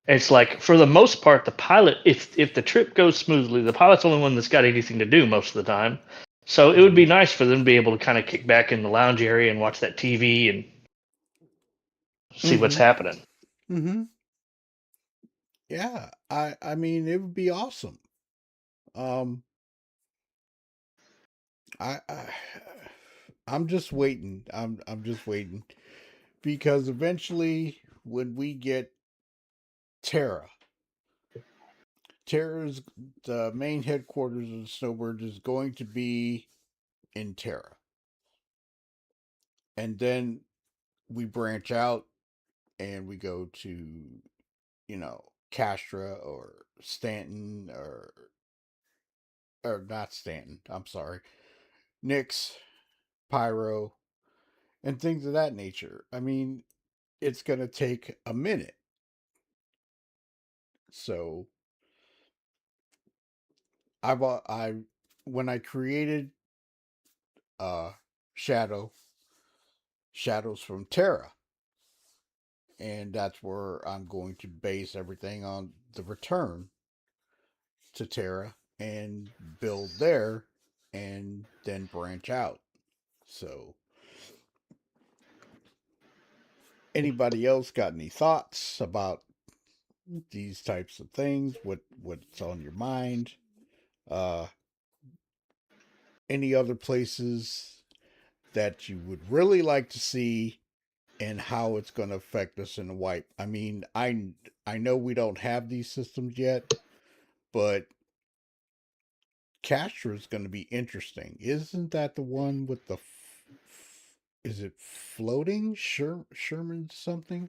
It's like, for the most part, the pilot, if the trip goes smoothly, the pilot's the only one that's got anything to do most of the time. So it would be nice for them to be able to kind of kick back in the lounge area and watch that TV and see what's happening. Mm-hmm. Yeah, I mean, it would be awesome. I'm just waiting. I'm just waiting, because eventually, when we get Terra's the main headquarters of the Snowbirds is going to be in Terra, and then we branch out and we go to, Castra or Stanton or not Stanton. I'm sorry, Nix, Pyro, and things of that nature. I mean, it's gonna take a minute. So when I created Shadows from Terra, and that's where I'm going to base everything on the return to Terra and build there and then branch out. So anybody else got any thoughts about these types of things? What's on your mind? Any other places that you would really like to see, and how it's going to affect us in the wipe? I mean, I know we don't have these systems yet, but Castro is going to be interesting. Isn't that the one with the is it floating Sherman something?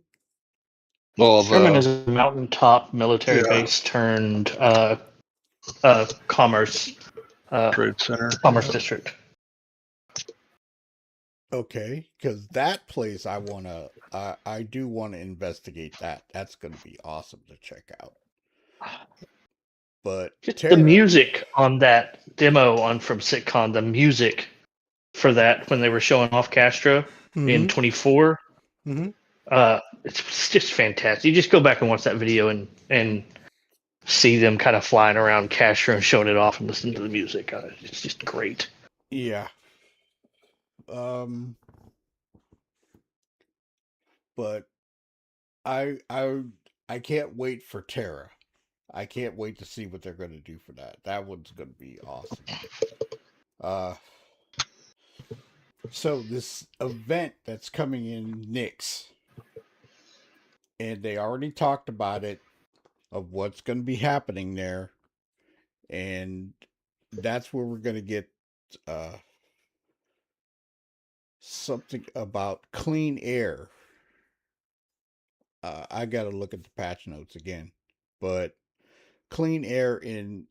Well, Sherman is a mountaintop military base turned commerce trade center, commerce district. Okay, because that place I do want to investigate that. That's going to be awesome to check out. But Just the Terra, music on that demo from SitCon, the music for that when they were showing off Castro in 24, it's just fantastic. You just go back and watch that video and see them kind of flying around Castro and showing it off and listening to the music. It's just great. Yeah. But I can't wait for Terra. I can't wait to see what they're going to do for that. That one's going to be awesome. So this event that's coming in Nix, and they already talked about it, of what's going to be happening there, and that's where we're going to get something about clean air. I got to look at the patch notes again, but clean air in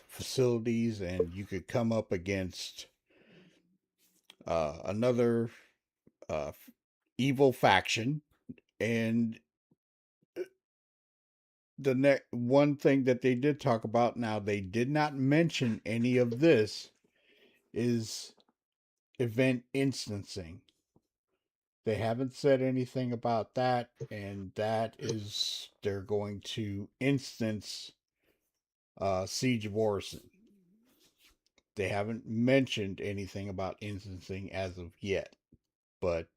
facilities, and you could come up against another evil faction. And the one thing that they did talk about, now they did not mention any of this, is event instancing. They haven't said anything about that, and that is they're going to instance Siege of Orison. They haven't mentioned anything about instancing as of yet, but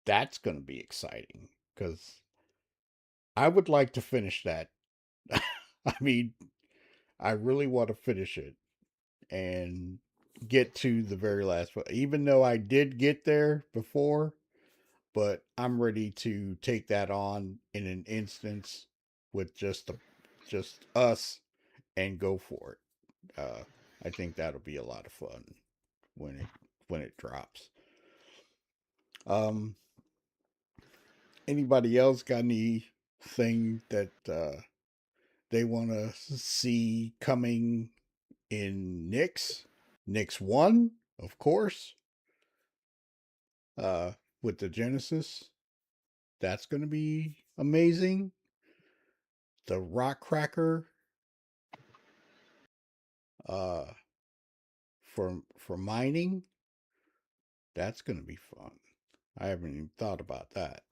that's going to be exciting because I would like to finish that. I mean, I really want to finish it and get to the very last one. Even though I did get there before, but I'm ready to take that on in an instance with just us and go for it. I think that'll be a lot of fun when it drops. Anybody else got anything that they want to see coming in Nix 1, of course, with the Genesis? That's going to be amazing. The Rock Cracker for mining, that's going to be fun. I haven't even thought about that.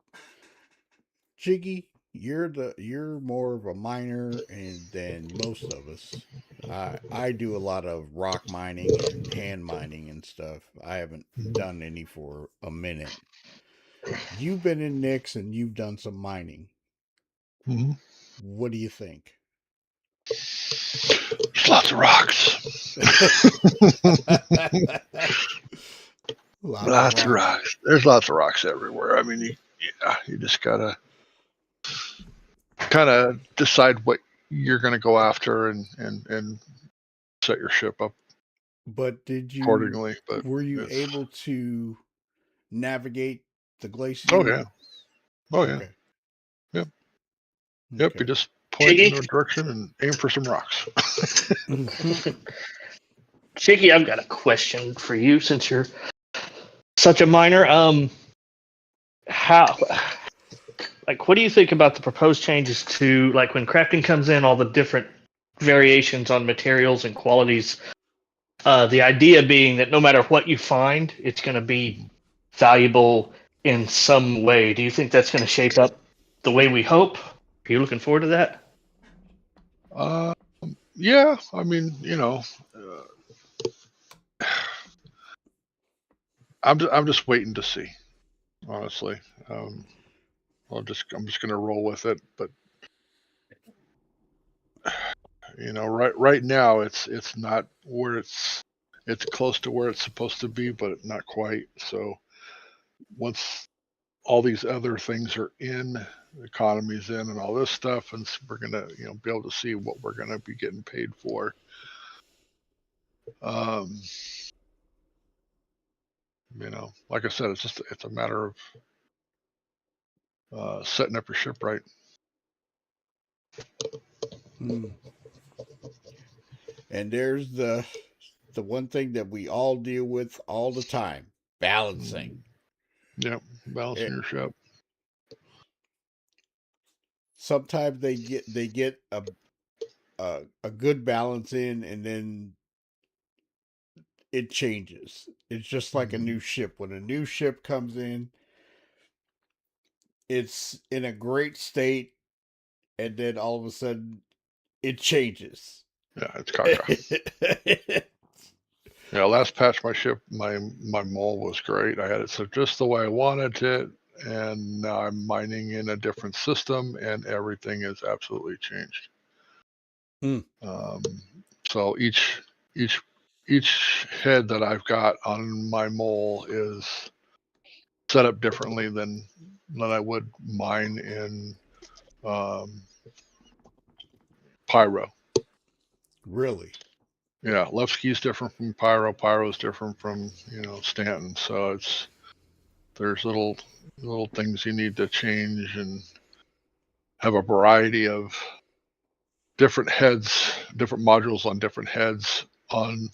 Jiggy, you're more of a miner than most of us. I do a lot of rock mining and hand mining and stuff. I haven't done any for a minute. You've been in Nix and you've done some mining. Mm-hmm. What do you think? There's lots of rocks. Lots of rocks. There's lots of rocks everywhere. I mean, you just gotta kind of decide what you're going to go after and set your ship up. But did you accordingly? But were you able to navigate the glacier? Oh yeah. Oh yeah. Okay. Yep. Okay. Yep. You just point in a direction and aim for some rocks. Shaky, I've got a question for you since you're such a miner. What do you think about the proposed changes to, like, when crafting comes in, all the different variations on materials and qualities? The idea being that no matter what you find, it's going to be valuable in some way. Do you think that's going to shape up the way we hope? Are you looking forward to that? Yeah. I mean, I'm just waiting to see. Honestly, I'm just going to roll with it. But right now it's not where it's close to where it's supposed to be, but not quite. So once all these other things are in, the economy's in, and all this stuff, and we're gonna be able to see what we're gonna be getting paid for. Like I said, it's a matter of setting up your ship right. And there's the one thing that we all deal with all the time: balancing. Yep, balancing your ship. Sometimes they get a good balance in, and then it changes. It's just like a new ship. When a new ship comes in, it's in a great state, and then all of a sudden it changes. Yeah, it's caca. Yeah, last patch my mole was great. I had it so just the way I wanted it, and now I'm mining in a different system, and everything is absolutely changed. So each head that I've got on my mole is set up differently than I would mine in Pyro. Really? Yeah, Levski is different from Pyro. Pyro is different from Stanton. So there's little things you need to change and have a variety of different heads, different modules on different heads on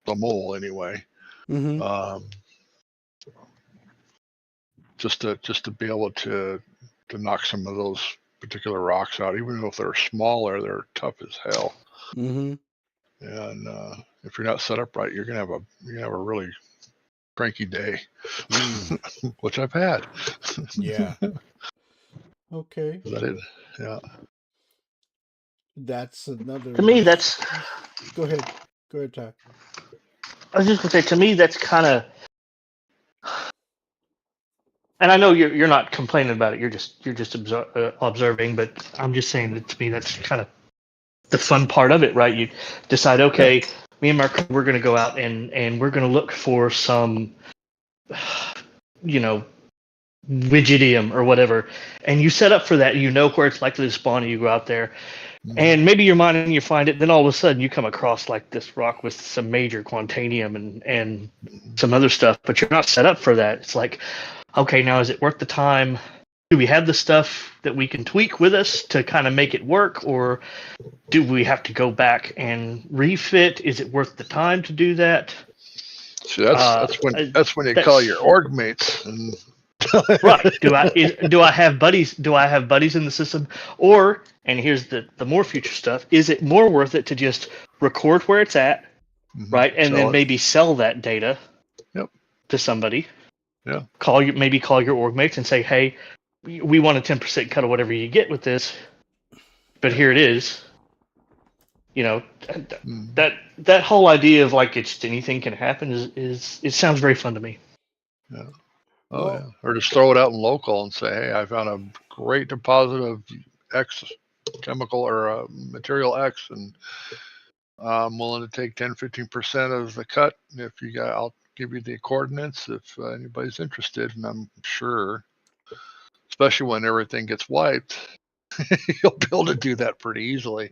the mole anyway. Just to be able to knock some of those particular rocks out, even if they're smaller, they're tough as hell. And if you're not set up right, you're gonna have a really cranky day, which I've had. Yeah. Okay. Yeah. That's another. To me, that's. Go ahead, Ty. I was just gonna say, to me, that's kind of. And I know you're not complaining about it. You're just observing. But I'm just saying that to me, that's kind of the fun part of it, right? You decide, okay, me and Mark, we're going to go out and we're going to look for some, Wigidium or whatever, and you set up for that. You know where it's likely to spawn, and you go out there, and maybe you're mining and you find it. Then all of a sudden, you come across like this rock with some major quantanium and some other stuff, but you're not set up for that. It's like, okay, now is it worth the time? Do we have the stuff that we can tweak with us to kind of make it work, or do we have to go back and refit? Is it worth the time to do that? So that's when you call your org mates. And right? Do I have buddies? Do I have buddies in the system? Or, and here's the more future stuff: is it more worth it to just record where it's at, right, and then maybe sell that data to somebody? Yeah. Call your org mates and say, hey, we want a 10% cut of whatever you get with this, but here it is. That whole idea of like it's anything can happen is it sounds very fun to me. Yeah. Yeah. Or just throw it out in local and say, hey, I found a great deposit of X chemical or material X, and I'm willing to take 10-15% of the cut. If I'll give you the coordinates if anybody's interested. And I'm sure, especially when everything gets wiped, you'll be able to do that pretty easily.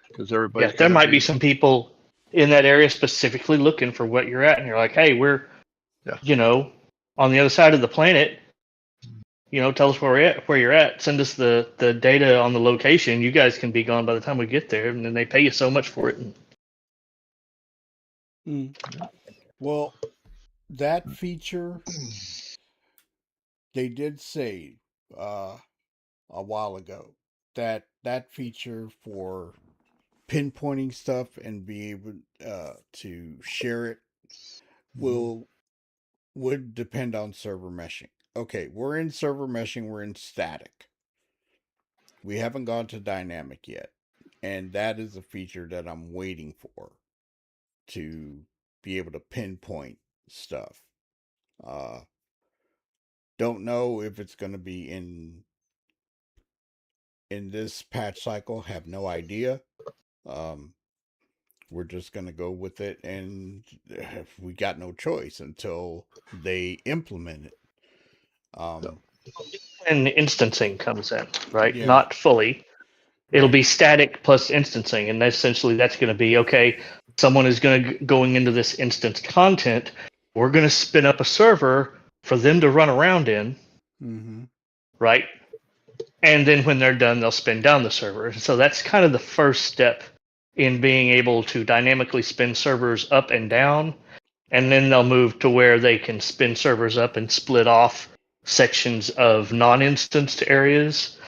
Because everybody, there might be some people in that area specifically looking for what you're at, and you're like, hey, we're on the other side of the planet, tell us where you're at, send us the data on the location. You guys can be gone by the time we get there, and then they pay you so much for it. Well, that feature, they did say a while ago that feature for pinpointing stuff and be able to share it would depend on server meshing. Okay, we're in server meshing, we're in static. We haven't gone to dynamic yet. And that is a feature that I'm waiting for, to be able to pinpoint stuff. Don't know if it's going to be in this patch cycle. Have no idea. We're just going to go with it, and we got no choice until they implement it. And instancing comes in, right? Yeah. Not fully. It'll be static plus instancing, and essentially that's going to be, okay, someone is going into this instance content. We're going to spin up a server for them to run around in, right? And then when they're done, they'll spin down the server. So that's kind of the first step in being able to dynamically spin servers up and down, and then they'll move to where they can spin servers up and split off sections of non-instanced areas.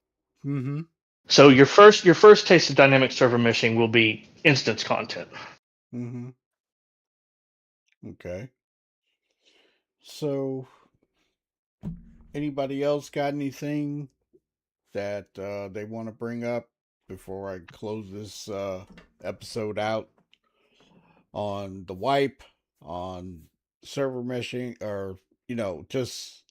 So your first taste of dynamic server meshing will be instance content. Mm-hmm. Okay. So, anybody else got anything that they want to bring up before I close this episode out on the wipe, on server meshing, or just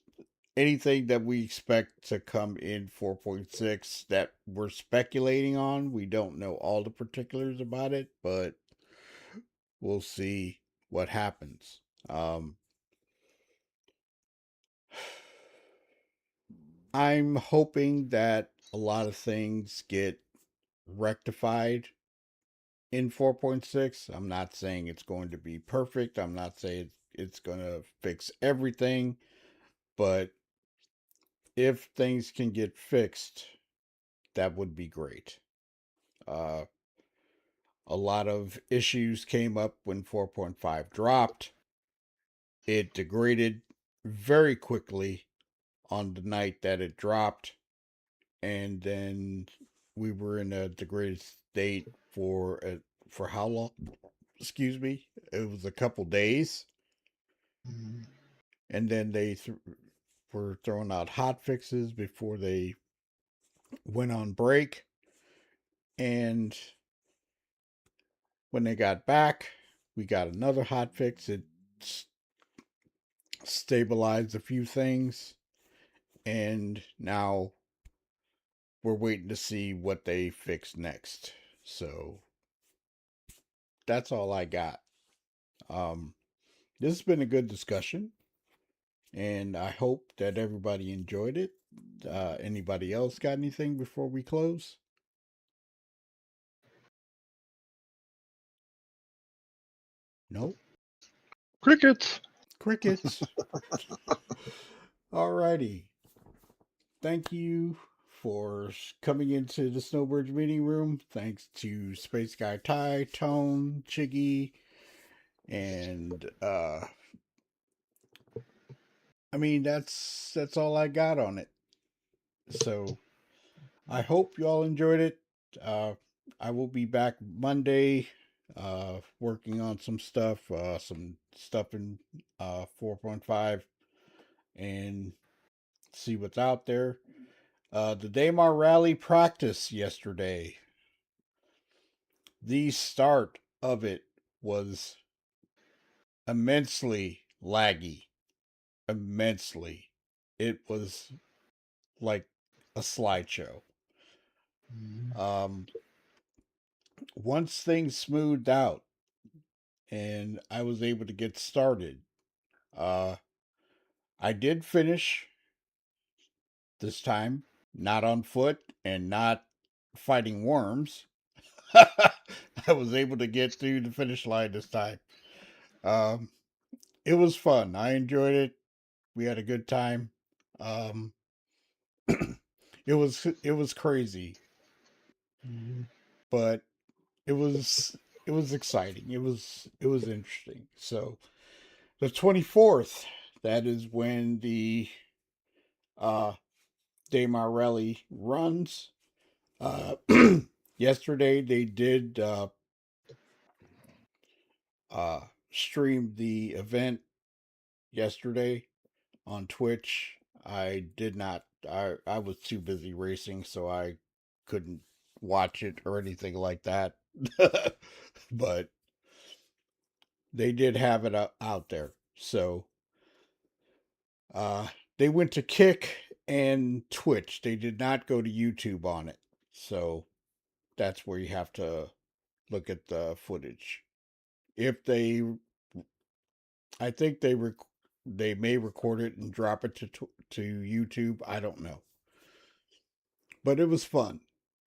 anything that we expect to come in 4.6 that we're speculating on? We don't know all the particulars about it, but we'll see what happens. I'm hoping that a lot of things get rectified in 4.6. I'm not saying it's going to be perfect. I'm not saying it's going to fix everything, but if things can get fixed, that would be great. Uh, a lot of issues came up when 4.5 dropped. It degraded very quickly on the night that it dropped, and then we were in a degraded state for how long? Excuse me. It was a couple days, and then they were throwing out hot fixes before they went on break. And when they got back, we got another hot fix. It stabilized a few things, and now we're waiting to see what they fix next. So that's all I got. This has been a good discussion, and I hope that everybody enjoyed it. Anybody else got anything before we close? Nope. Crickets. Crickets. Alrighty. Thank you for coming into the Snowbirds meeting room. Thanks to Space Guy Ty, Tone, Chiggy, and I mean that's all I got on it. So I hope you all enjoyed it. I will be back Monday, working on some stuff in 4.5, and see what's out there. The Daymar Rally practice yesterday. The start of it was immensely laggy. Immensely. It was like a slideshow. Once things smoothed out and I was able to get started, I did finish this time, not on foot and not fighting worms. I was able to get through the finish line this time. Um, it was fun. I enjoyed it. We had a good time. Um, it was crazy, but it was exciting. It was interesting. So the 24th, that is when the uh Daymar Rally runs. Uh Yesterday they did uh stream the event yesterday on Twitch. I did not I was too busy racing, so I couldn't watch it or anything like that. But they did have it out there. So they went to Kick and Twitch. They did not go to YouTube on it. So that's where you have to look at the footage. If they I think they may record it and drop it to YouTube. I don't know. But it was fun.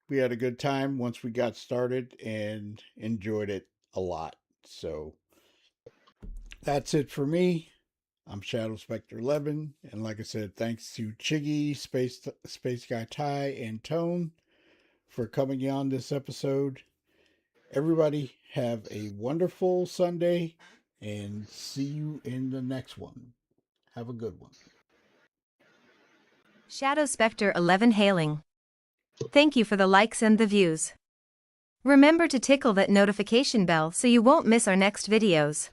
We had a good time once we got started and enjoyed it a lot. So that's it for me. I'm Shadow Spectre 11, and like I said, thanks to Chiggy, Space Guy Ty, and Tone for coming on this episode. Everybody have a wonderful Sunday, and see you in the next one. Have a good one. Shadow Spectre 11 hailing. Thank you for the likes and the views. Remember to tickle that notification bell so you won't miss our next videos.